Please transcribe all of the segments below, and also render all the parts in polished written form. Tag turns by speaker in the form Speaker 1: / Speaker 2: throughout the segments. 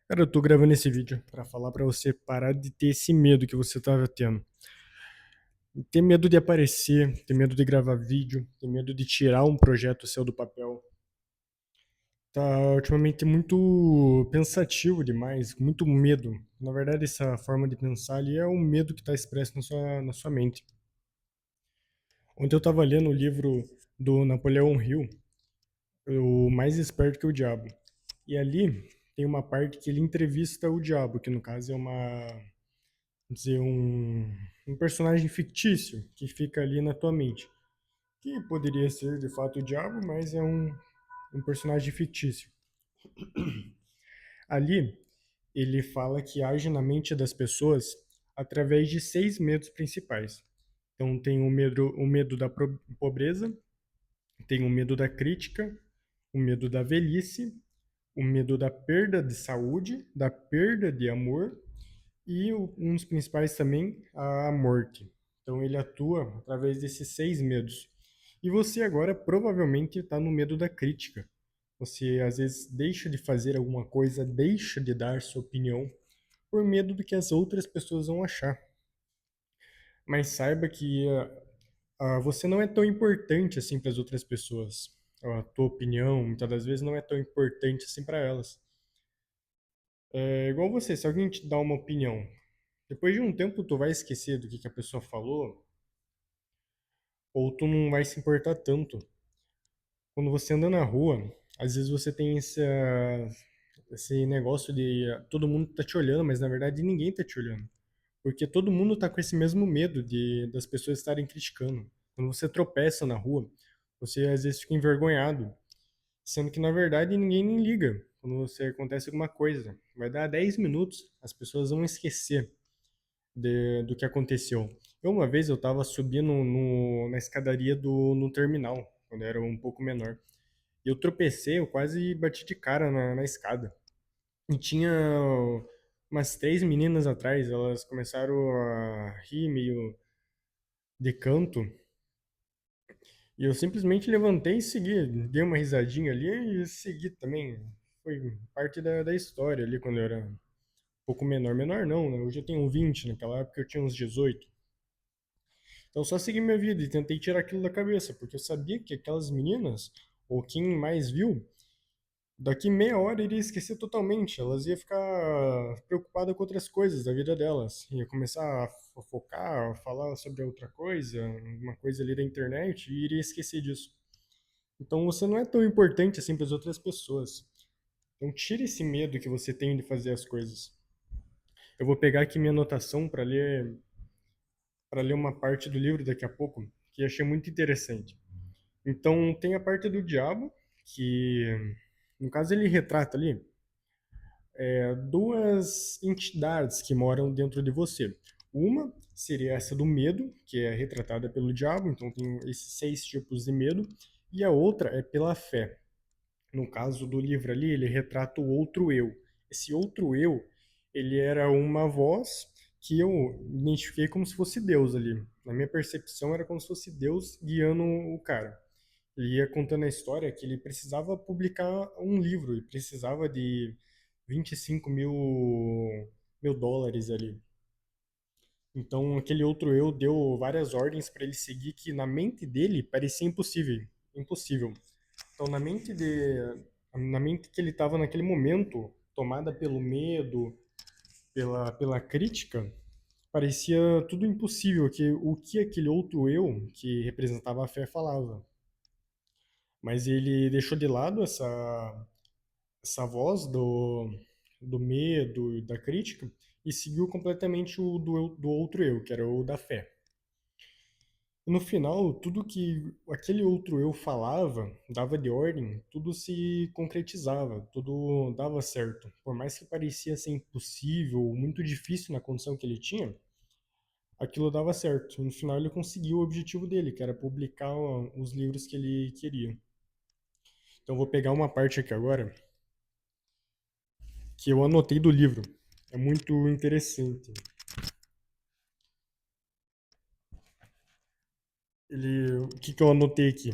Speaker 1: Cara, eu tô gravando esse vídeo pra falar pra você parar de ter esse medo que você tava tendo. Ter medo de aparecer, ter medo de gravar vídeo, ter medo de tirar um projeto seu do papel. Tá ultimamente muito pensativo demais, muito medo. Na verdade, essa forma de pensar ali é um medo que tá expresso na sua mente. Ontem eu tava lendo o livro do Napoleão Hill, O Mais Esperto que o Diabo. E ali tem uma parte que ele entrevista o diabo, que no caso é dizer, um personagem fictício que fica ali na tua mente. Que poderia ser de fato o diabo, mas é um personagem fictício. Ali, ele fala que age na mente das pessoas através de 6 medos principais. Então, tem o medo da pobreza, tem o medo da crítica, o medo da velhice, o medo da perda de saúde, da perda de amor e um dos principais também, a morte. Então ele atua através desses 6 medos. E você agora provavelmente está no medo da crítica. Você às vezes deixa de fazer alguma coisa, deixa de dar sua opinião por medo do que as outras pessoas vão achar. Mas saiba que você não é tão importante assim para as outras pessoas. A tua opinião, muitas das vezes, não é tão importante assim para elas. É igual você, se alguém te dá uma opinião, depois de um tempo tu vai esquecer do que a pessoa falou, ou tu não vai se importar tanto. Quando você anda na rua, às vezes você tem esse negócio de todo mundo tá te olhando, mas na verdade ninguém tá te olhando. Porque todo mundo tá com esse mesmo medo das pessoas estarem criticando. Quando você tropeça na rua, você às vezes fica envergonhado, sendo que na verdade ninguém nem liga. Quando você acontece alguma coisa, vai dar 10 minutos, as pessoas vão esquecer do que aconteceu. Uma vez eu estava subindo na escadaria no terminal, quando eu era um pouco menor. E eu tropecei, eu quase bati de cara na escada. E tinha umas 3 meninas atrás, elas começaram a rir meio de canto. E eu simplesmente levantei e segui. Dei uma risadinha ali e segui também. Foi parte da história ali quando eu era um pouco menor. Menor não, né? Hoje eu tenho 20, naquela época eu tinha uns 18. Então eu só segui minha vida e tentei tirar aquilo da cabeça, porque eu sabia que aquelas meninas, ou quem mais viu, daqui meia hora iria esquecer totalmente. Elas iam ficar preocupadas com outras coisas da vida delas. Ia começar a fofocar, a falar sobre outra coisa, uma coisa ali da internet, e iria esquecer disso. Então você não é tão importante assim para as outras pessoas. Então tire esse medo que você tem de fazer as coisas. Eu vou pegar aqui minha anotação para ler uma parte do livro daqui a pouco, que achei muito interessante. Então, tem a parte do diabo, que no caso ele retrata ali duas entidades que moram dentro de você. Uma seria essa do medo, que é retratada pelo diabo, então tem esses 6 tipos de medo, e a outra é pela fé. No caso do livro ali, ele retrata o outro eu. Esse outro eu, ele era uma voz que eu identifiquei como se fosse Deus ali. Na minha percepção, era como se fosse Deus guiando o cara. Ele ia contando a história que ele precisava publicar um livro e precisava de 25 mil dólares ali. Então, aquele outro eu deu várias ordens para ele seguir que na mente dele parecia impossível. Impossível. Então, na mente que ele estava naquele momento, tomada pelo medo, pela crítica, parecia tudo impossível, o que aquele outro eu, que representava a fé, falava. Mas ele deixou de lado essa voz do medo e da crítica e seguiu completamente o do outro eu, que era o da fé. No final, tudo que aquele outro eu falava, dava de ordem, tudo se concretizava, tudo dava certo. Por mais que parecia ser impossível, muito difícil na condição que ele tinha, aquilo dava certo. No final, ele conseguiu o objetivo dele, que era publicar os livros que ele queria. Então, vou pegar uma parte aqui agora que eu anotei do livro. É muito interessante. O que que eu anotei aqui?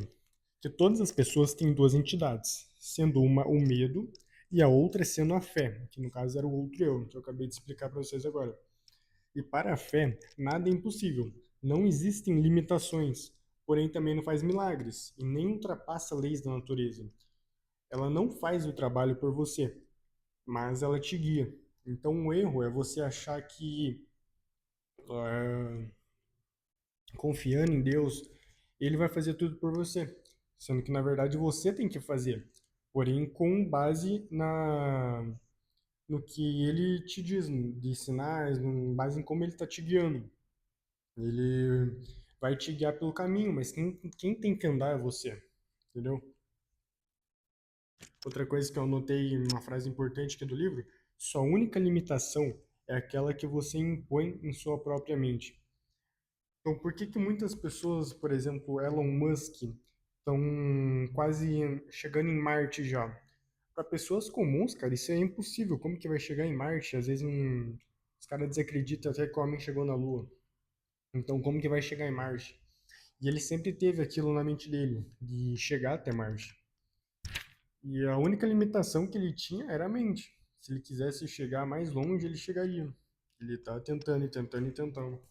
Speaker 1: Que todas as pessoas têm duas entidades, sendo uma o medo e a outra sendo a fé, que no caso era o outro eu, que eu acabei de explicar para vocês agora. E para a fé, nada é impossível. Não existem limitações, porém também não faz milagres e nem ultrapassa leis da natureza. Ela não faz o trabalho por você, mas ela te guia. Então o erro é você achar que ah, confiando em Deus, ele vai fazer tudo por você, sendo que na verdade você tem que fazer, porém com base no que ele te diz, de sinais, com base em como ele está te guiando. Ele vai te guiar pelo caminho, mas quem tem que andar é você, entendeu? Outra coisa que eu anotei, uma frase importante aqui do livro: sua única limitação é aquela que você impõe em sua própria mente. Então, por que que muitas pessoas, por exemplo, Elon Musk, estão quase chegando em Marte já? Para pessoas comuns, cara, isso é impossível. Como que vai chegar em Marte? Às vezes os caras desacreditam até que o homem chegou na Lua. Então, como que vai chegar em Marte? E ele sempre teve aquilo na mente dele, de chegar até Marte. E a única limitação que ele tinha era a mente. Se ele quisesse chegar mais longe, ele chegaria. Ele tá tentando e tentando e tentando.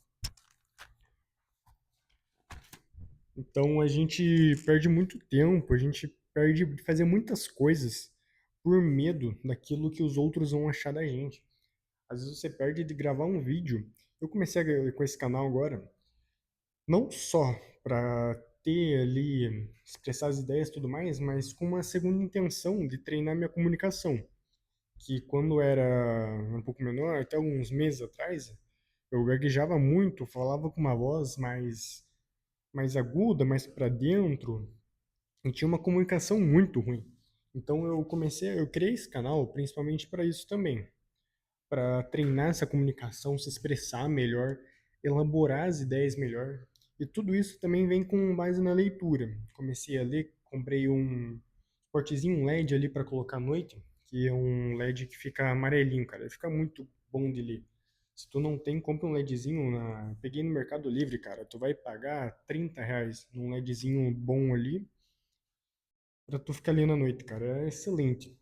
Speaker 1: Então a gente perde muito tempo, a gente perde de fazer muitas coisas por medo daquilo que os outros vão achar da gente. Às vezes você perde de gravar um vídeo. Eu comecei com esse canal agora, não só para ter ali, expressar as ideias e tudo mais, mas com uma segunda intenção de treinar minha comunicação. Que quando era um pouco menor, até alguns meses atrás, eu gaguejava muito, falava com uma voz mais aguda, mais para dentro, e tinha uma comunicação muito ruim. Então eu criei esse canal principalmente para isso também, para treinar essa comunicação, se expressar melhor, elaborar as ideias melhor. E tudo isso também vem com base na leitura. Comecei a ler, comprei um suportezinho, um LED ali para colocar à noite, que é um LED que fica amarelinho, cara. Fica muito bom de ler. Se tu não tem, compra um LEDzinho Peguei no Mercado Livre, cara. Tu vai pagar R$ 30 num LEDzinho bom ali pra tu ficar lendo à noite, cara. É excelente.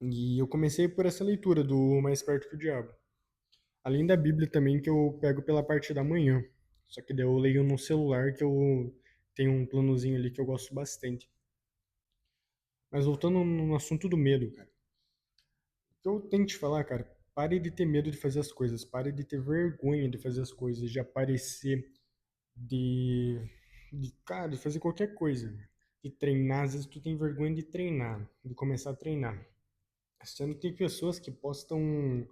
Speaker 1: E eu comecei por essa leitura do Mais Perto que o Diabo. Além da Bíblia também, que eu pego pela parte da manhã. Só que daí eu leio no celular, que eu tenho um planozinho ali que eu gosto bastante. Mas voltando no assunto do medo, cara. O que eu tenho que te falar, cara, pare de ter medo de fazer as coisas. Pare de ter vergonha de fazer as coisas, de aparecer, de, cara, de fazer qualquer coisa. De treinar, às vezes tu tem vergonha de treinar, de começar a treinar. Sendo que tem pessoas que postam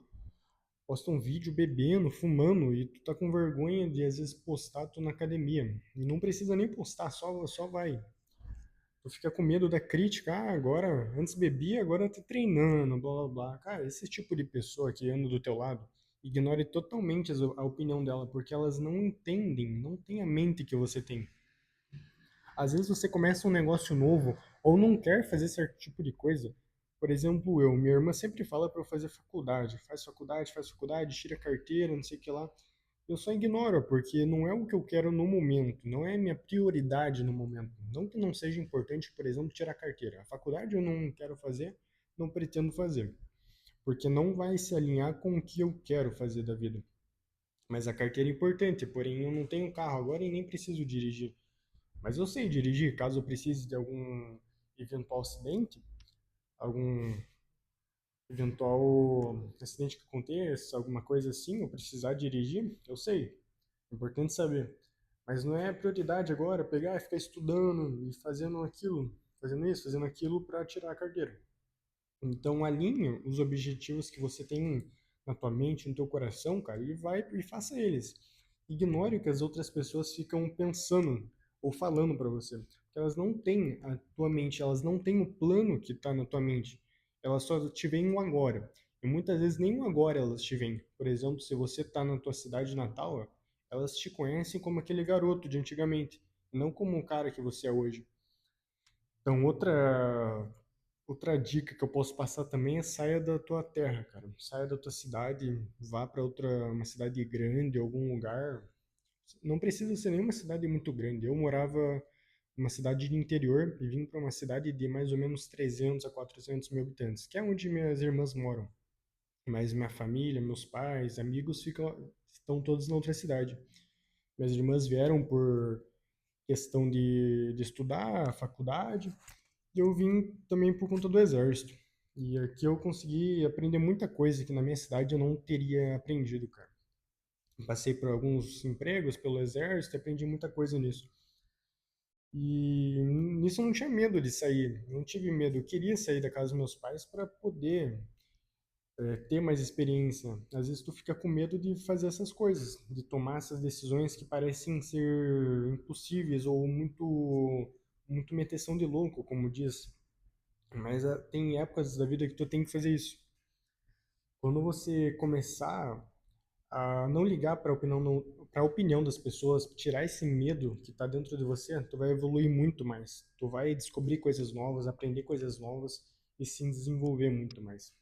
Speaker 1: vídeo bebendo, fumando, e tu tá com vergonha de às vezes postar tu na academia. E não precisa nem postar, só vai. Tu fica com medo da crítica, agora, antes bebia, agora tá treinando, blá blá blá. Cara, esse tipo de pessoa que anda do teu lado, ignore totalmente a opinião dela, porque elas não entendem, não têm a mente que você tem. Às vezes você começa um negócio novo ou não quer fazer certo tipo de coisa. Por exemplo, minha irmã sempre fala para eu fazer faculdade. Faz faculdade, tira carteira, não sei o que lá. Eu só ignoro, porque não é o que eu quero no momento, não é minha prioridade no momento. Não que não seja importante, por exemplo, tirar carteira. A faculdade eu não quero fazer, não pretendo fazer, porque não vai se alinhar com o que eu quero fazer da vida. Mas a carteira é importante, porém eu não tenho carro agora e nem preciso dirigir. Mas eu sei dirigir, caso eu precise de algum eventual acidente, algum eventual acidente que aconteça, alguma coisa assim, eu precisar dirigir, eu sei. É importante saber. Mas não é prioridade agora pegar e ficar estudando e fazendo aquilo, fazendo isso, fazendo aquilo para tirar a carteira. Então alinhe os objetivos que você tem na tua mente, no teu coração, cara, e vai e faça eles. Ignore o que as outras pessoas ficam pensando ou falando para você, porque elas não têm a tua mente, elas não têm o plano que está na tua mente. Elas só te veem o agora. E muitas vezes nem o agora elas te veem. Por exemplo, se você está na tua cidade natal, elas te conhecem como aquele garoto de antigamente, não como o cara que você é hoje. Então, outra dica que eu posso passar também é saia da tua terra, cara. Saia da tua cidade, vá para uma cidade grande, algum lugar. Não precisa ser nenhuma cidade muito grande. Eu morava uma cidade de interior e vim para uma cidade de mais ou menos 300 a 400 mil habitantes, que é onde minhas irmãs moram. Mas minha família, meus pais, amigos estão todos na outra cidade. Minhas irmãs vieram por questão de estudar, faculdade, e eu vim também por conta do exército. E aqui eu consegui aprender muita coisa que na minha cidade eu não teria aprendido, cara. Passei por alguns empregos pelo exército, aprendi muita coisa nisso. E nisso eu não tinha medo de sair, não tive medo. Eu queria sair da casa dos meus pais para poder ter mais experiência. Às vezes tu fica com medo de fazer essas coisas, de tomar essas decisões que parecem ser impossíveis ou muito meteção de louco, como diz. Mas tem épocas da vida que tu tem que fazer isso. Quando você começar a não ligar para a opinião das pessoas, tirar esse medo que está dentro de você, tu vai evoluir muito mais. Tu vai descobrir coisas novas, aprender coisas novas e se desenvolver muito mais.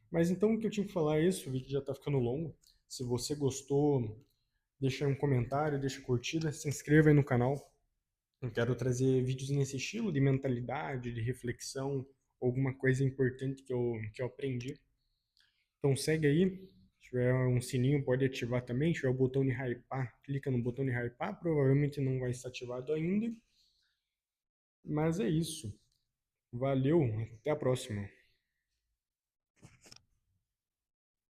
Speaker 1: Mas então o que eu tinha que falar é isso, vi que já está ficando longo. Se você gostou, deixa aí um comentário, deixa curtida, se inscreva aí no canal. Eu quero trazer vídeos nesse estilo de mentalidade, de reflexão, alguma coisa importante que eu aprendi. Então segue aí. Se tiver um sininho, pode ativar também. Se tiver o botão de hypar, clica no botão de hypar. Provavelmente não vai estar ativado ainda. Mas é isso. Valeu, até a próxima.